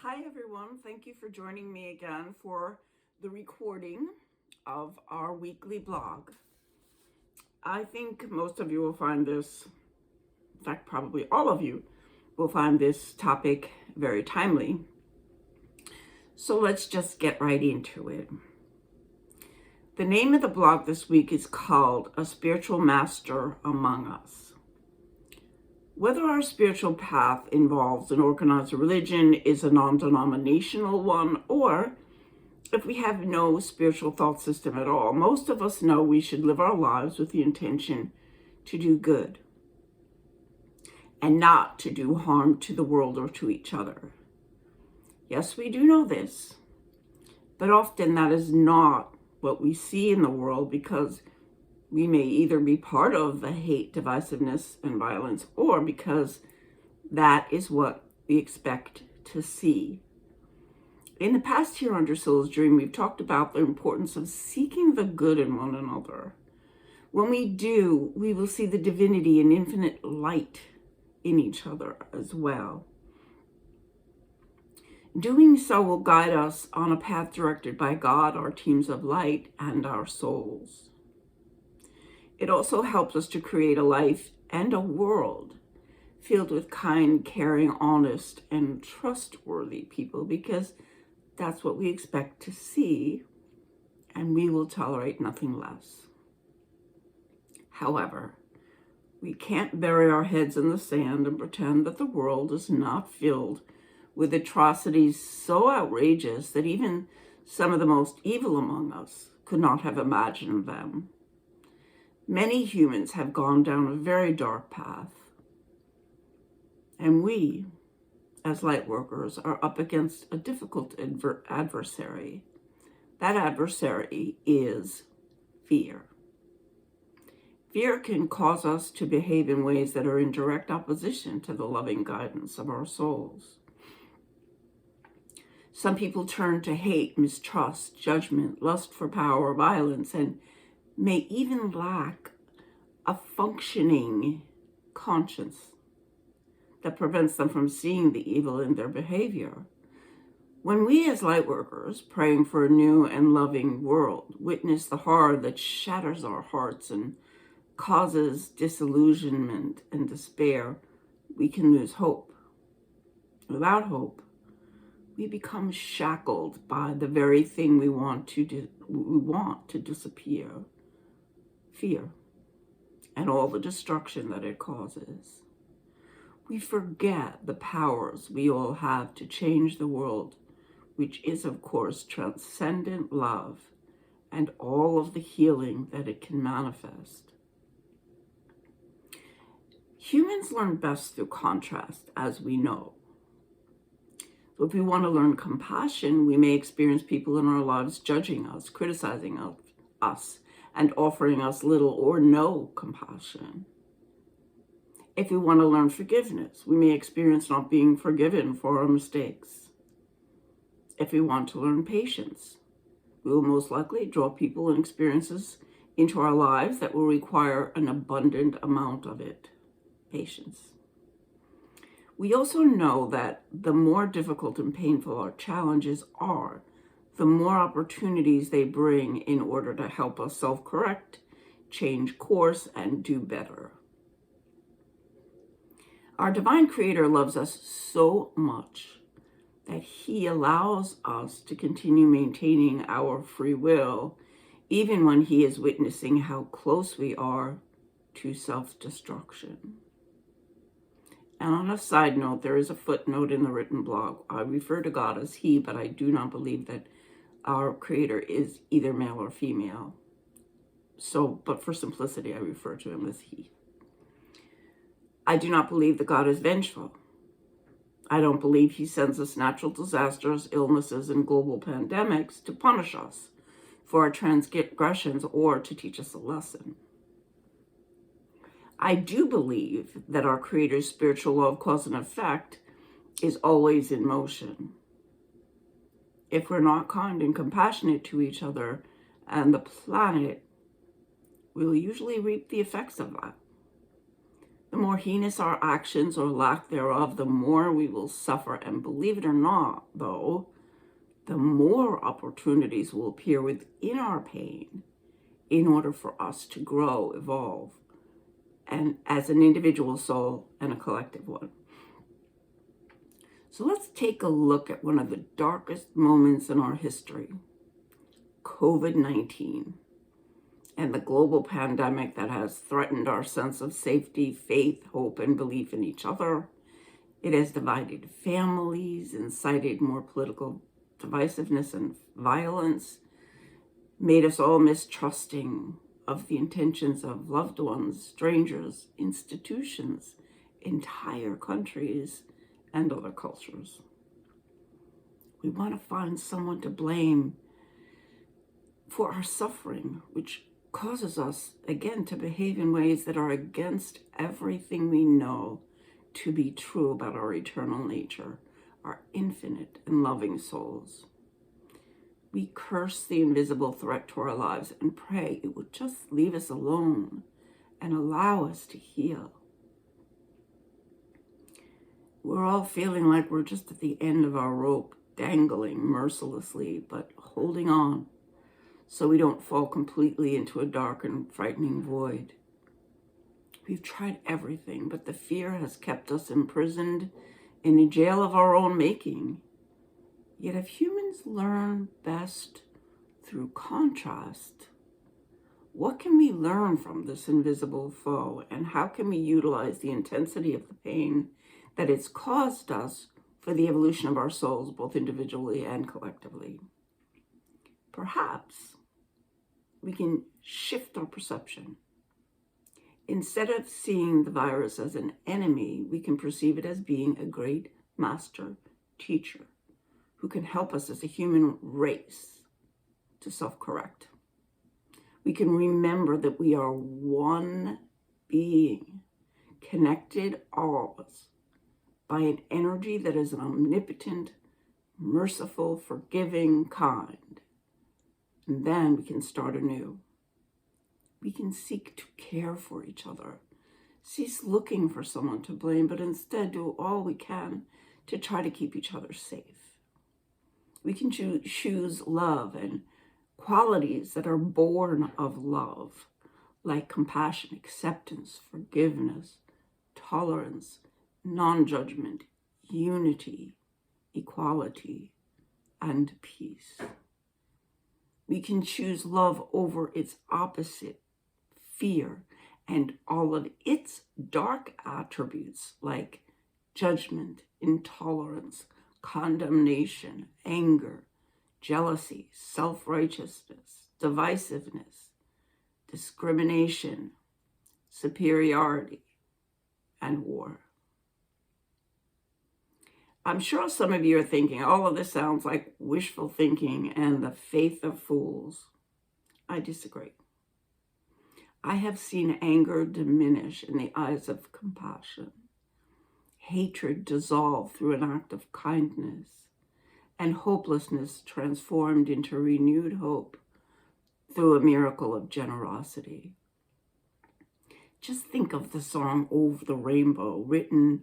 Hi everyone, thank you for joining me again for the recording of our weekly blog. I think most of you will find this, in fact probably all of you will find this topic very timely. So let's just get right into it. The name of the blog this week is called A Spiritual Master Among Us. Whether our spiritual path involves an organized religion, is a non-denominational one, or if we have no spiritual thought system at all, most of us know we should live our lives with the intention to do good and not to do harm to the world or to each other. Yes, we do know this, but often that is not what we see in the world, because we may either be part of the hate, divisiveness, and violence, or because that is what we expect to see. In the past here on Drusilla's Dream, we've talked about the importance of seeking the good in one another. When we do, we will see the divinity and infinite light in each other as well. Doing so will guide us on a path directed by God, our teams of light, and our souls. It also helps us to create a life and a world filled with kind, caring, honest, and trustworthy people, because that's what we expect to see, and we will tolerate nothing less. However, we can't bury our heads in the sand and pretend that the world is not filled with atrocities so outrageous that even some of the most evil among us could not have imagined them. Many humans have gone down a very dark path, and we, as light workers, are up against a difficult adversary. That adversary is fear. Fear can cause us to behave in ways that are in direct opposition to the loving guidance of our souls. Some people turn to hate, mistrust, judgment, lust for power, violence, and may even lack a functioning conscience that prevents them from seeing the evil in their behavior. When we as light workers, praying for a new and loving world, witness the horror that shatters our hearts and causes disillusionment and despair, we can lose hope. Without hope, we become shackled by the very thing we want to disappear. Fear, and all the destruction that it causes. We forget the powers we all have to change the world, which is, of course, transcendent love and all of the healing that it can manifest. Humans learn best through contrast, as we know. If we want to learn compassion, we may experience people in our lives judging us, criticizing us, and offering us little or no compassion. If we want to learn forgiveness, we may experience not being forgiven for our mistakes. If we want to learn patience, we will most likely draw people and experiences into our lives that will require an abundant amount of it, patience. We also know that the more difficult and painful our challenges are, the more opportunities they bring in order to help us self-correct, change course, and do better. Our divine creator loves us so much that he allows us to continue maintaining our free will, even when he is witnessing how close we are to self-destruction. And on a side note, there is a footnote in the written blog. I refer to God as he, but I do not believe that our creator is either male or female. But for simplicity, I refer to him as he. I do not believe that God is vengeful. I don't believe he sends us natural disasters, illnesses, and global pandemics to punish us for our transgressions or to teach us a lesson. I do believe that our creator's spiritual law of cause and effect is always in motion. If we're not kind and compassionate to each other and the planet, we'll usually reap the effects of that. The more heinous our actions or lack thereof, the more we will suffer. And believe it or not, though, the more opportunities will appear within our pain in order for us to grow, evolve, and as an individual soul and a collective one. So let's take a look at one of the darkest moments in our history, COVID-19, and the global pandemic that has threatened our sense of safety, faith, hope, and belief in each other. It has divided families, incited more political divisiveness and violence, made us all mistrusting of the intentions of loved ones, strangers, institutions, entire countries, and other cultures. We want to find someone to blame for our suffering, which causes us, again, to behave in ways that are against everything we know to be true about our eternal nature, our infinite and loving souls. We curse the invisible threat to our lives and pray it would just leave us alone and allow us to heal. We're all feeling like we're just at the end of our rope, dangling mercilessly, but holding on so we don't fall completely into a dark and frightening void. We've tried everything, but the fear has kept us imprisoned in a jail of our own making. Yet if humans learn best through contrast, what can we learn from this invisible foe, and how can we utilize the intensity of the pain that it's caused us for the evolution of our souls, both individually and collectively? Perhaps we can shift our perception. Instead of seeing the virus as an enemy, we can perceive it as being a great master teacher who can help us as a human race to self-correct. We can remember that we are one being, connected, all of us, by an energy that is omnipotent, merciful, forgiving, kind. And then we can start anew. We can seek to care for each other, cease looking for someone to blame, but instead do all we can to try to keep each other safe. We can choose love and qualities that are born of love, like compassion, acceptance, forgiveness, tolerance, non-judgment, unity, equality, and peace. We can choose love over its opposite, fear, and all of its dark attributes like judgment, intolerance, condemnation, anger, jealousy, self-righteousness, divisiveness, discrimination, superiority, and war. I'm sure some of you are thinking, all of this sounds like wishful thinking and the faith of fools. I disagree. I have seen anger diminish in the eyes of compassion, hatred dissolve through an act of kindness, and hopelessness transformed into renewed hope through a miracle of generosity. Just think of the song Over the Rainbow, written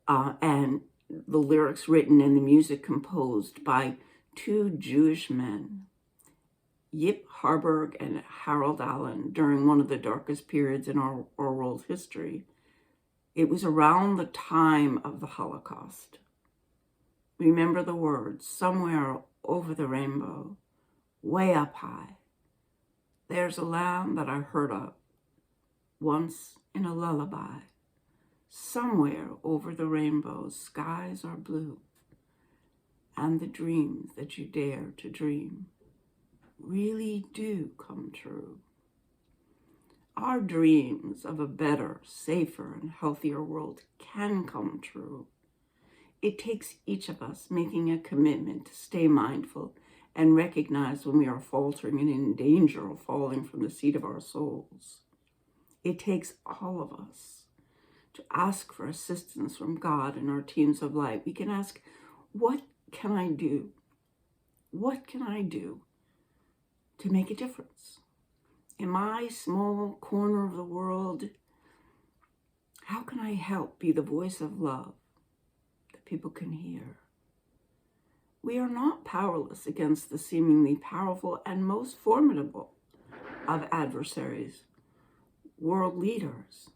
and the lyrics written and the music composed by two Jewish men, Yip Harburg and Harold Allen, during one of the darkest periods in our world's history. It was around the time of the Holocaust. Remember the words, somewhere over the rainbow, way up high. There's a land that I heard of once in a lullaby. Somewhere over the rainbow, skies are blue, and the dreams that you dare to dream really do come true. Our dreams of a better, safer, and healthier world can come true. It takes each of us making a commitment to stay mindful and recognize when we are faltering and in danger of falling from the seat of our souls. It takes all of us to ask for assistance from God and our teams of light. We can ask, what can I do? What can I do to make a difference? In my small corner of the world, How can I help be the voice of love that people can hear? We are not powerless against the seemingly powerful and most formidable of adversaries, world leaders,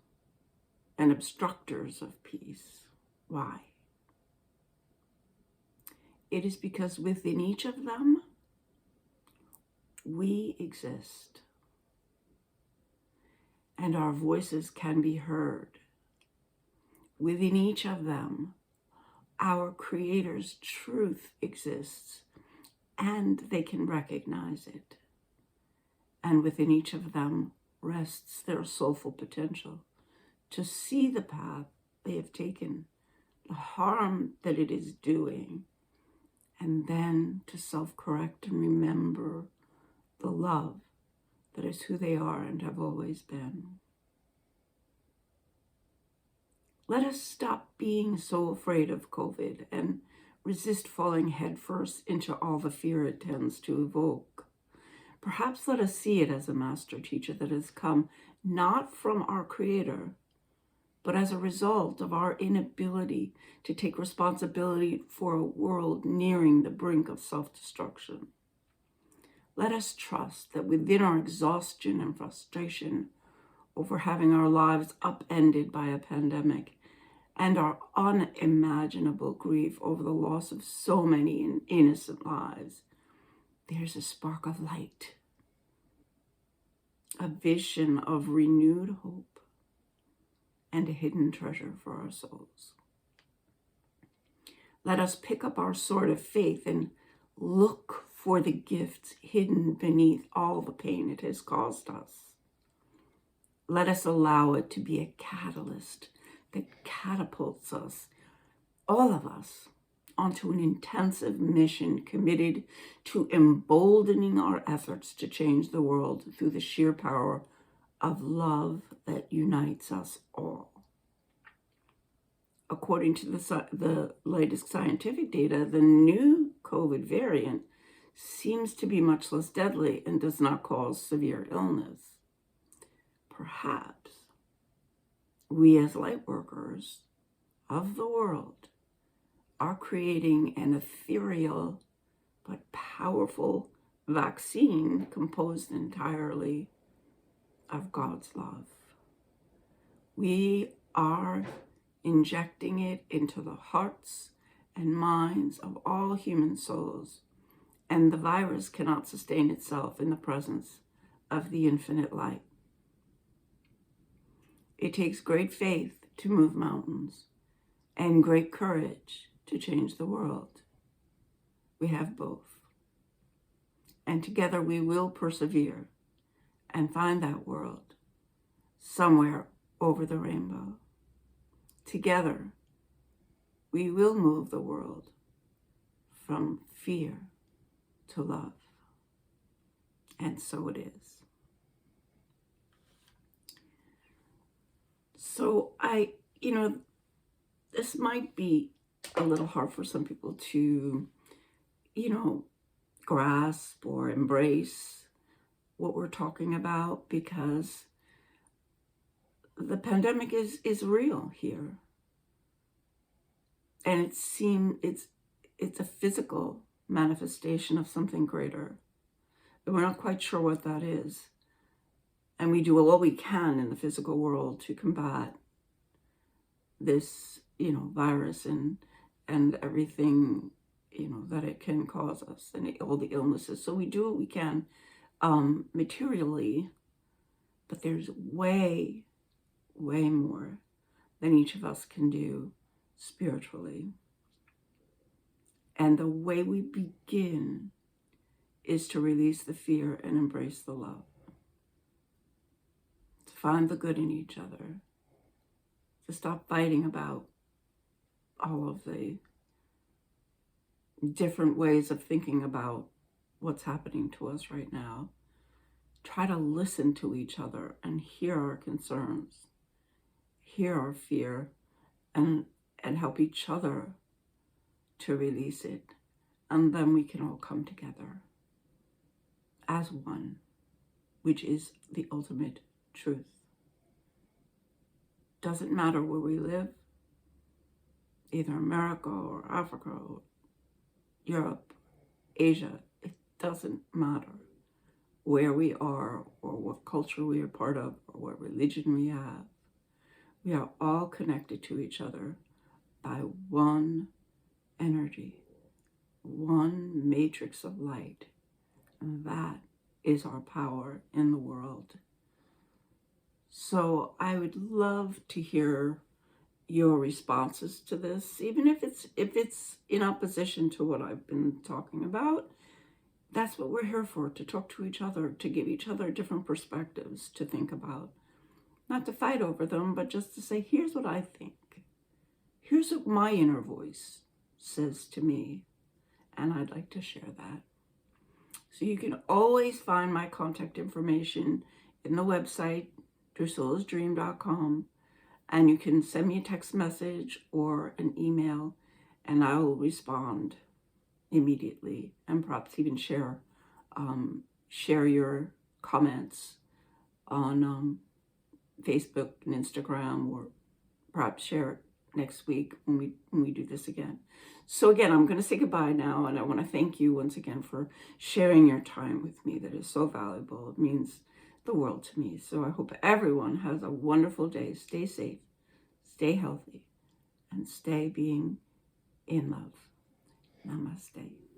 and obstructors of peace. Why? It is because within each of them, we exist, and our voices can be heard. Within each of them, our Creator's truth exists, and they can recognize it. And within each of them rests their soulful potential to see the path they have taken, the harm that it is doing, and then to self-correct and remember the love that is who they are and have always been. Let us stop being so afraid of COVID and resist falling headfirst into all the fear it tends to evoke. Perhaps let us see it as a master teacher that has come not from our Creator, but as a result of our inability to take responsibility for a world nearing the brink of self-destruction. Let us trust that within our exhaustion and frustration over having our lives upended by a pandemic and our unimaginable grief over the loss of so many innocent lives, there's a spark of light, a vision of renewed hope, and a hidden treasure for our souls. Let us pick up our sword of faith and look for the gifts hidden beneath all the pain it has caused us. Let us allow it to be a catalyst that catapults us, all of us, onto an intensive mission committed to emboldening our efforts to change the world through the sheer power of love that unites us all. According to the latest scientific data, the new COVID variant seems to be much less deadly and does not cause severe illness. Perhaps we as light workers of the world are creating an ethereal but powerful vaccine composed entirely of God's love. We are injecting it into the hearts and minds of all human souls, and the virus cannot sustain itself in the presence of the infinite light. It takes great faith to move mountains and great courage to change the world. We have both. And together we will persevere and find that world somewhere over the rainbow. Together, we will move the world from fear to love. And so it is. So this might be a little hard for some people to, grasp or embrace what we're talking about, because the pandemic is real here. And it's a physical manifestation of something greater. And we're not quite sure what that is. And we do all we can in the physical world to combat this, virus and everything, that it can cause us, and all the illnesses. So we do what we can materially, but there's way, way more than each of us can do spiritually. And the way we begin is to release the fear and embrace the love. To find the good in each other. To stop fighting about all of the different ways of thinking about what's happening to us right now. Try to listen to each other and hear our concerns, hear our fear, and help each other to release it. And then we can all come together as one, which is the ultimate truth. Doesn't matter where we live, either America or Africa or Europe, Asia. It doesn't matter where we are or what culture we are part of or what religion we have. We are all connected to each other by one energy, one matrix of light. And that is our power in the world. So I would love to hear your responses to this, even if it's in opposition to what I've been talking about. That's what we're here for, to talk to each other, to give each other different perspectives to think about. Not to fight over them, but just to say, here's what I think. Here's what my inner voice says to me, and I'd like to share that. So you can always find my contact information in the website, drusillasdream.com, and you can send me a text message or an email, and I will respond immediately, and perhaps even share your comments on Facebook and Instagram, or perhaps share it next week when we do this again. So again, I'm going to say goodbye now, and I want to thank you once again for sharing your time with me. That is so valuable. It means the world to me. So I hope everyone has a wonderful day. Stay safe, stay healthy, and stay being in love. Namaste.